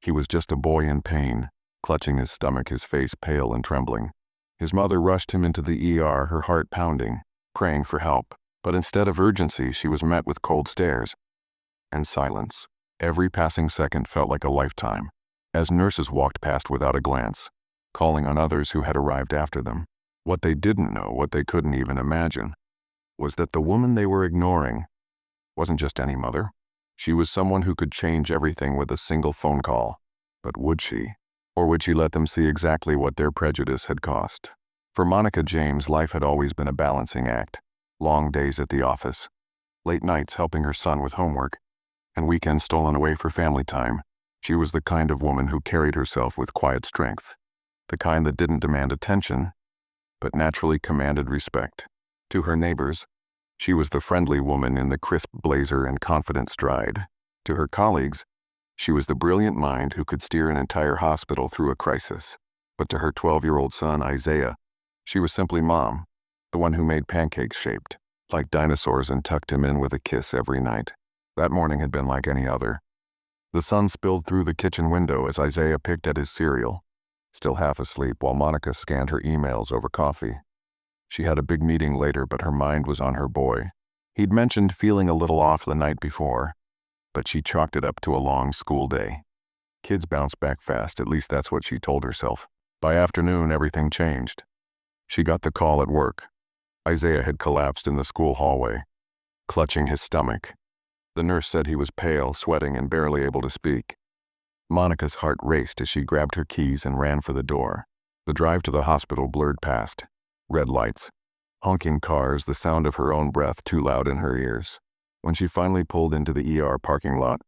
He was just a boy in pain, clutching his stomach, his face pale and trembling. His mother rushed him into the ER, her heart pounding, praying for help. But instead of urgency, she was met with cold stares and silence. Every passing second felt like a lifetime, as nurses walked past without a glance, calling on others who had arrived after them. What they didn't know, what they couldn't even imagine, was that the woman they were ignoring wasn't just any mother. She was someone who could change everything with a single phone call. But would she? Or would she let them see exactly what their prejudice had cost? For Monica James, life had always been a balancing act. Long days at the office, late nights helping her son with homework, and weekends stolen away for family time. She was the kind of woman who carried herself with quiet strength, the kind that didn't demand attention, but naturally commanded respect. To her neighbors, she was the friendly woman in the crisp blazer and confident stride. To her colleagues, she was the brilliant mind who could steer an entire hospital through a crisis. But to her 12-year-old son, Isaiah, she was simply Mom, the one who made pancakes shaped like dinosaurs and tucked him in with a kiss every night. That morning had been like any other. The sun spilled through the kitchen window as Isaiah picked at his cereal, still half asleep, while Monica scanned her emails over coffee. She had a big meeting later, but her mind was on her boy. He'd mentioned feeling a little off the night before, but she chalked it up to a long school day. Kids bounce back fast, at least that's what she told herself. By afternoon, everything changed. She got the call at work. Isaiah had collapsed in the school hallway, clutching his stomach. The nurse said he was pale, sweating, and barely able to speak. Monica's heart raced as she grabbed her keys and ran for the door. The drive to the hospital blurred past. Red lights, honking cars, the sound of her own breath too loud in her ears. When she finally pulled into the ER parking lot,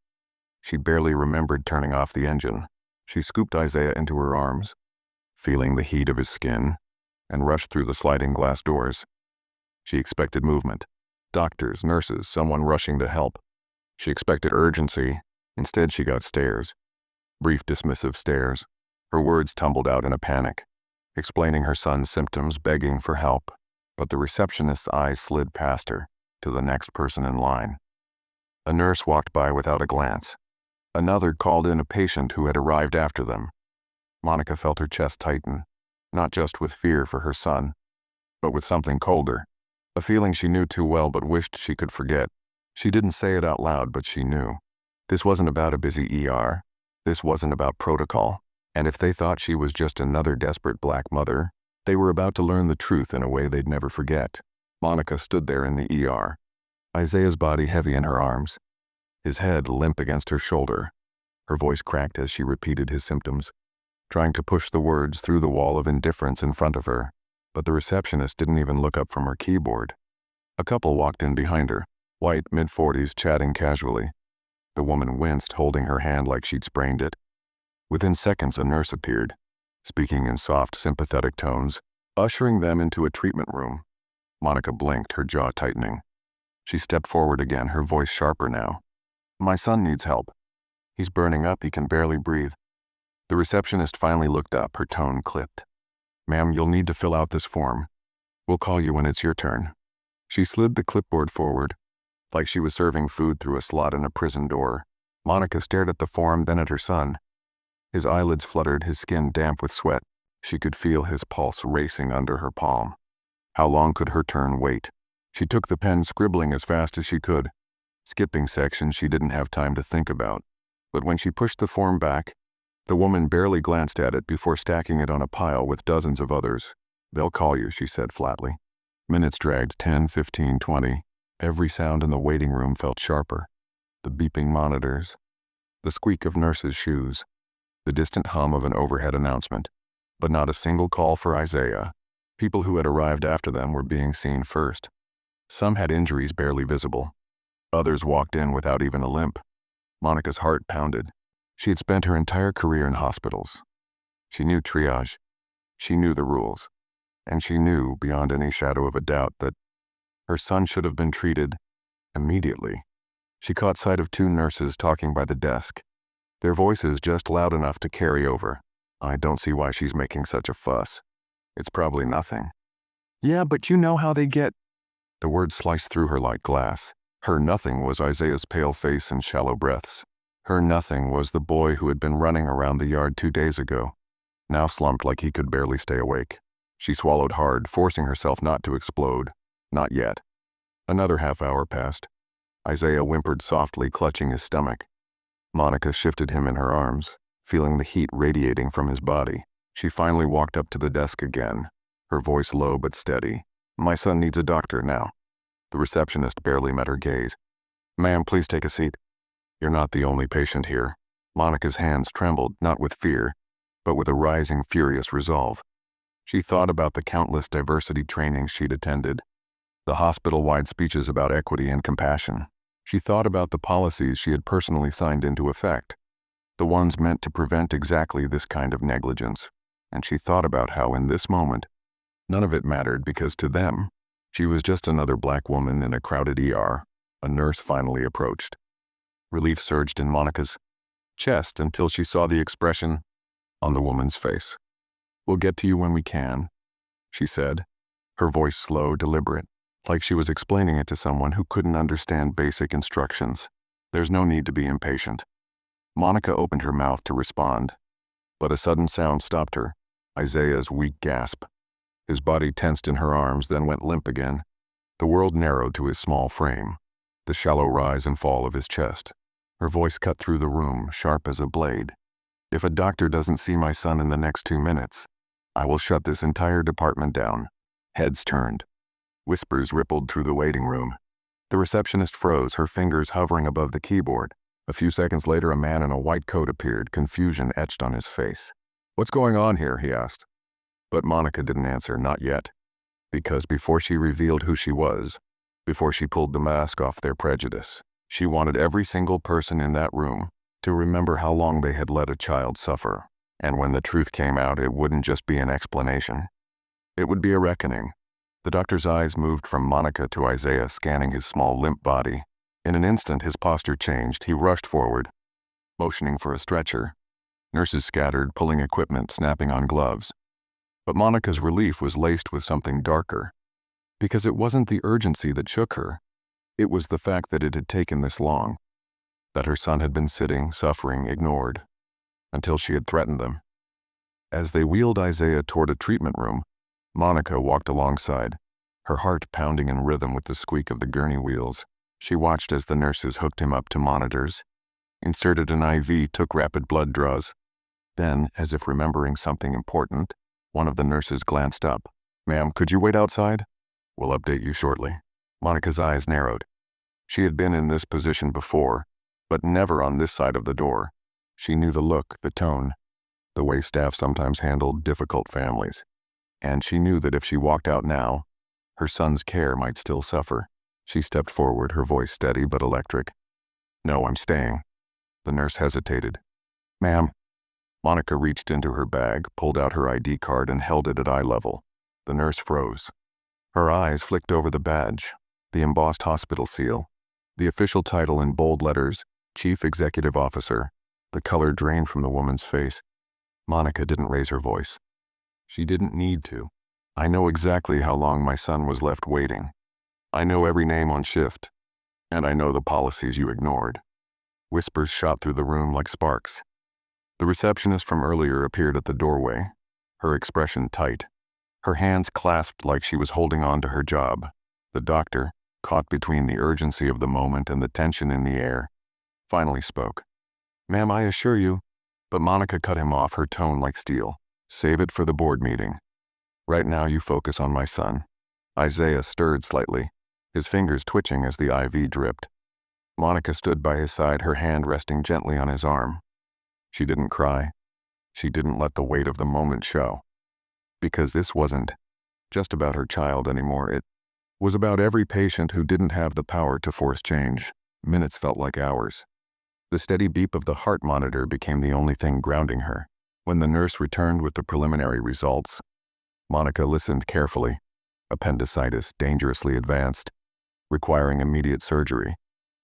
she barely remembered turning off the engine. She scooped Isaiah into her arms, feeling the heat of his skin, and rushed through the sliding glass doors. She expected movement. Doctors, nurses, someone rushing to help. She expected urgency. Instead, she got stares. Brief, dismissive stares. Her words tumbled out in a panic, explaining her son's symptoms, begging for help. But the receptionist's eyes slid past her, to the next person in line. A nurse walked by without a glance. Another called in a patient who had arrived after them. Monica felt her chest tighten, not just with fear for her son, but with something colder. A feeling she knew too well but wished she could forget. She didn't say it out loud, but she knew. This wasn't about a busy ER. This wasn't about protocol. And if they thought she was just another desperate black mother, they were about to learn the truth in a way they'd never forget. Monica stood there in the ER, Isaiah's body heavy in her arms, his head limp against her shoulder. Her voice cracked as she repeated his symptoms, trying to push the words through the wall of indifference in front of her. But the receptionist didn't even look up from her keyboard. A couple walked in behind her, white, mid-40s, chatting casually. The woman winced, holding her hand like she'd sprained it. Within seconds, a nurse appeared, speaking in soft, sympathetic tones, ushering them into a treatment room. Monica blinked, her jaw tightening. She stepped forward again, her voice sharper now. "My son needs help. He's burning up, he can barely breathe." The receptionist finally looked up, her tone clipped. "Ma'am, you'll need to fill out this form. We'll call you when it's your turn." She slid the clipboard forward, like she was serving food through a slot in a prison door. Monica stared at the form, then at her son. His eyelids fluttered, his skin damp with sweat. She could feel his pulse racing under her palm. How long could her turn wait? She took the pen, scribbling as fast as she could, skipping sections she didn't have time to think about. But when she pushed the form back, the woman barely glanced at it before stacking it on a pile with dozens of others. "They'll call you," she said flatly. Minutes dragged, 10, 15, 20. Every sound in the waiting room felt sharper. The beeping monitors, the squeak of nurses' shoes, the distant hum of an overhead announcement. But not a single call for Isaiah. People who had arrived after them were being seen first. Some had injuries barely visible. Others walked in without even a limp. Monica's heart pounded. She had spent her entire career in hospitals. She knew triage. She knew the rules. And she knew, beyond any shadow of a doubt, that her son should have been treated immediately. She caught sight of two nurses talking by the desk, their voices just loud enough to carry over. "I don't see why she's making such a fuss. It's probably nothing." "Yeah, but you know how they get." The words sliced through her like glass. Her nothing was Isaiah's pale face and shallow breaths, Her nothing was the boy who had been running around the yard 2 days ago, now slumped like he could barely stay awake. She swallowed hard, forcing herself not to explode. Not yet. Another half-hour passed. Isaiah whimpered softly, clutching his stomach. Monica shifted him in her arms, feeling the heat radiating from his body. She finally walked up to the desk again, her voice low but steady. "My son needs a doctor now." The receptionist barely met her gaze. "Ma'am, please take a seat." "You're not the only patient here." Monica's hands trembled, not with fear, but with a rising, furious resolve. She thought about the countless diversity trainings she'd attended, the hospital-wide speeches about equity and compassion. She thought about the policies she had personally signed into effect, the ones meant to prevent exactly this kind of negligence. And she thought about how in this moment, none of it mattered because to them, she was just another black woman in a crowded ER. A nurse finally approached. Relief surged in Monica's chest until she saw the expression on the woman's face. "We'll get to you when we can," she said, her voice slow, deliberate, like she was explaining it to someone who couldn't understand basic instructions. "There's no need to be impatient." Monica opened her mouth to respond, but a sudden sound stopped her. Isaiah's weak gasp. His body tensed in her arms, then went limp again. The world narrowed to his small frame, the shallow rise and fall of his chest. Her voice cut through the room, sharp as a blade. "If a doctor doesn't see my son in the next 2 minutes, I will shut this entire department down." Heads turned. Whispers rippled through the waiting room. The receptionist froze, her fingers hovering above the keyboard. A few seconds later, a man in a white coat appeared, confusion etched on his face. "What's going on here?" he asked. But Monica didn't answer, not yet. Because before she revealed who she was, before she pulled the mask off their prejudice, she wanted every single person in that room to remember how long they had let a child suffer. And when the truth came out, it wouldn't just be an explanation. It would be a reckoning. The doctor's eyes moved from Monica to Isaiah, scanning his small, limp body. In an instant, his posture changed. He rushed forward, motioning for a stretcher. Nurses scattered, pulling equipment, snapping on gloves. But Monica's relief was laced with something darker. Because it wasn't the urgency that shook her. It was the fact that it had taken this long. That her son had been sitting, suffering, ignored, until she had threatened them. As they wheeled Isaiah toward a treatment room, Monica walked alongside, her heart pounding in rhythm with the squeak of the gurney wheels. She watched as the nurses hooked him up to monitors, inserted an IV, took rapid blood draws. Then, as if remembering something important, one of the nurses glanced up. "Ma'am, could you wait outside? We'll update you shortly." Monica's eyes narrowed. She had been in this position before, but never on this side of the door. She knew the look, the tone, the way staff sometimes handled difficult families. And she knew that if she walked out now, her son's care might still suffer. She stepped forward, her voice steady but electric. "No, I'm staying." The nurse hesitated. "Ma'am." Monica reached into her bag, pulled out her ID card and held it at eye level. The nurse froze. Her eyes flicked over the badge, the embossed hospital seal, the official title in bold letters, Chief Executive Officer. The color drained from the woman's face. Monica didn't raise her voice. She didn't need to. "I know exactly how long my son was left waiting. I know every name on shift, and I know the policies you ignored." Whispers shot through the room like sparks. The receptionist from earlier appeared at the doorway, her expression tight, her hands clasped like she was holding on to her job. The doctor, caught between the urgency of the moment and the tension in the air, finally spoke. "Ma'am, I assure you," but Monica cut him off, her tone like steel. "Save it for the board meeting. Right now you focus on my son." Isaiah stirred slightly, his fingers twitching as the IV dripped. Monica stood by his side, her hand resting gently on his arm. She didn't cry. She didn't let the weight of the moment show. Because this wasn't just about her child anymore. It was about every patient who didn't have the power to force change. Minutes felt like hours. The steady beep of the heart monitor became the only thing grounding her. When the nurse returned with the preliminary results, Monica listened carefully. Appendicitis, dangerously advanced, requiring immediate surgery.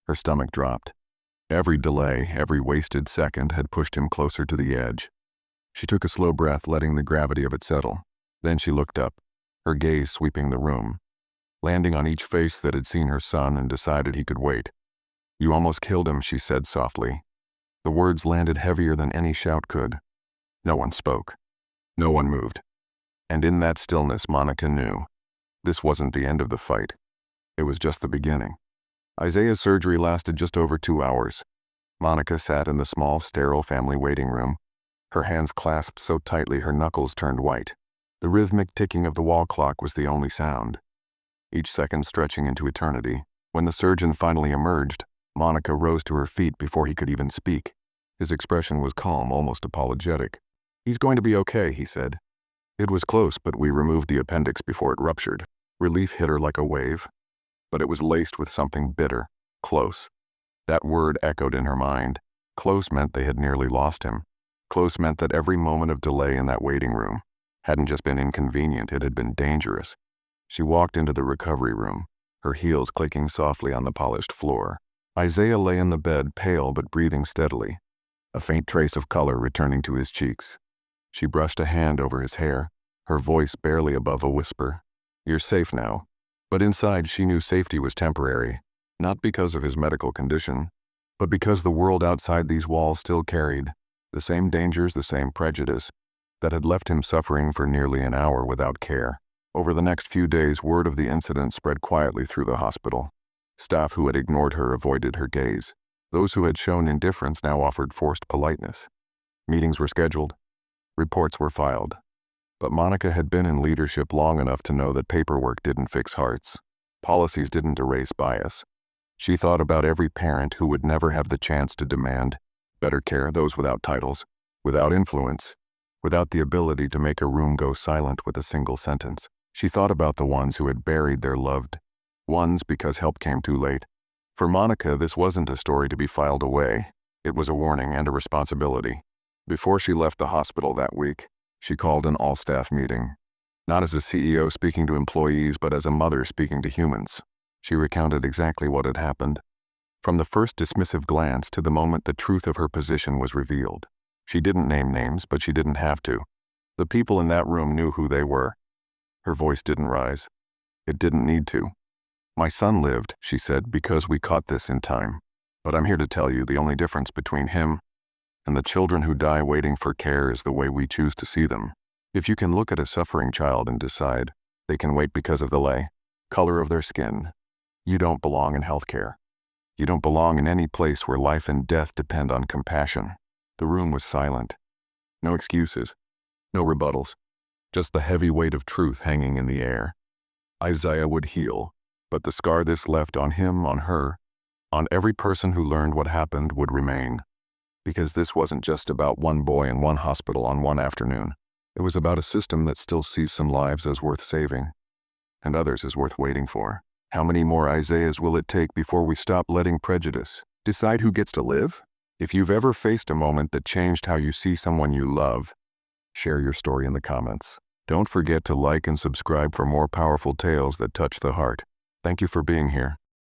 Her stomach dropped. Every delay, every wasted second had pushed him closer to the edge. She took a slow breath, letting the gravity of it settle. Then she looked up, her gaze sweeping the room, landing on each face that had seen her son and decided he could wait. "You almost killed him," she said softly. The words landed heavier than any shout could. No one spoke. No one moved. And in that stillness, Monica knew. This wasn't the end of the fight. It was just the beginning. Isaiah's surgery lasted just over 2 hours. Monica sat in the small, sterile family waiting room, her hands clasped so tightly her knuckles turned white. The rhythmic ticking of the wall clock was the only sound, each second stretching into eternity. When the surgeon finally emerged, Monica rose to her feet before he could even speak. His expression was calm, almost apologetic. "He's going to be okay," he said. "It was close, but we removed the appendix before it ruptured." Relief hit her like a wave, but it was laced with something bitter. Close. That word echoed in her mind. Close meant they had nearly lost him. Close meant that every moment of delay in that waiting room hadn't just been inconvenient, it had been dangerous. She walked into the recovery room, her heels clicking softly on the polished floor. Isaiah lay in the bed, pale but breathing steadily, a faint trace of color returning to his cheeks. She brushed a hand over his hair, her voice barely above a whisper. "You're safe now." But inside she knew safety was temporary, not because of his medical condition, but because the world outside these walls still carried the same dangers, the same prejudice, that had left him suffering for nearly an hour without care. Over the next few days, word of the incident spread quietly through the hospital. Staff who had ignored her avoided her gaze. Those who had shown indifference now offered forced politeness. Meetings were scheduled. Reports were filed. But Monica had been in leadership long enough to know that paperwork didn't fix hearts. Policies didn't erase bias. She thought about every parent who would never have the chance to demand better care, those without titles, without influence, without the ability to make a room go silent with a single sentence. She thought about the ones who had buried their loved ones because help came too late. For Monica, this wasn't a story to be filed away. It was a warning and a responsibility. Before she left the hospital that week, she called an all-staff meeting. Not as a CEO speaking to employees, but as a mother speaking to humans. She recounted exactly what had happened, from the first dismissive glance to the moment the truth of her position was revealed. She didn't name names, but she didn't have to. The people in that room knew who they were. Her voice didn't rise. It didn't need to. "My son lived," she said, "because we caught this in time. But I'm here to tell you the only difference between him and the children who die waiting for care is the way we choose to see them. If you can look at a suffering child and decide they can wait because of the color of their skin, you don't belong in healthcare. You don't belong in any place where life and death depend on compassion." The room was silent. No excuses. No rebuttals. Just the heavy weight of truth hanging in the air. Isaiah would heal, but the scar this left on him, on her, on every person who learned what happened would remain. Because this wasn't just about one boy in one hospital on one afternoon. It was about a system that still sees some lives as worth saving, and others as worth waiting for. How many more Isaiahs will it take before we stop letting prejudice decide who gets to live? If you've ever faced a moment that changed how you see someone you love, share your story in the comments. Don't forget to like and subscribe for more powerful tales that touch the heart. Thank you for being here.